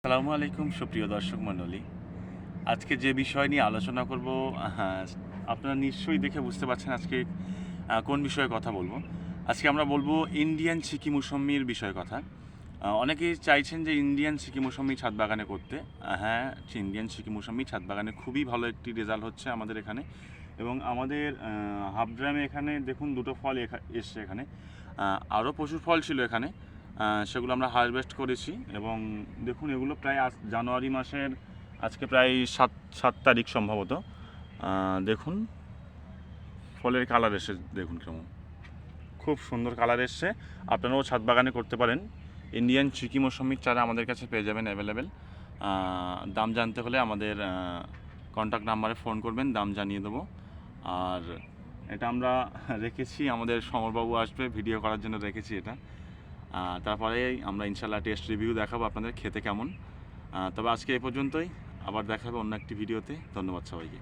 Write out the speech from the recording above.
আসসালামু আলাইকুম সুপ্রিয় দর্শক মণ্ডলী। আজকে যে বিষয় নিয়ে আলোচনা করব, হ্যাঁ, আপনারা নিশ্চয়ই দেখে বুঝতে পারছেন আজকে কোন বিষয়ে কথা বলবো। আজকে আমরা বলবো ইন্ডিয়ান সিকি মৌসুম্মির বিষয়ে কথা। অনেকেই চাইছেন যে ইন্ডিয়ান সিকি মৌসুম্মি ছাদ বাগানে করতে। হ্যাঁ, ইন্ডিয়ান সিকি মৌসুম্মি ছাদ বাগানে খুবই ভালো একটি রেজাল্ট হচ্ছে আমাদের এখানে। এবং আমাদের হাফ ড্রামে এখানে দেখুন দুটো ফল এসছে এখানে। আরও প্রচুর ফল ছিল এখানে, সেগুলো আমরা হারভেস্ট করেছি। এবং দেখুন এগুলো প্রায় জানুয়ারি মাসের আজকে প্রায় সাত সাত তারিখ সম্ভবত। দেখুন ফলের কালার এসে দেখুন কেমন, খুব সুন্দর কালার এসছে। আপনারাও ছাদ বাগানে করতে পারেন। ইন্ডিয়ান চিকি মৌসুমির চারা আমাদের কাছে পেয়ে যাবেন অ্যাভেলেবেল। দাম জানতে হলে আমাদের কন্ট্যাক্ট নাম্বারে ফোন করবেন, দাম জানিয়ে দেবো। আর এটা আমরা রেখেছি, আমাদের সমরবাবু আসবে ভিডিও করার জন্য রেখেছি এটা। তারপরে আমরা ইনশাল্লাহ টেস্ট রিভিউ দেখাবো আপনাদের খেতে কেমন। তবে আজকে এ পর্যন্তই, আবার দেখা হবে অন্য একটি ভিডিওতে। ধন্যবাদ সবাইকে।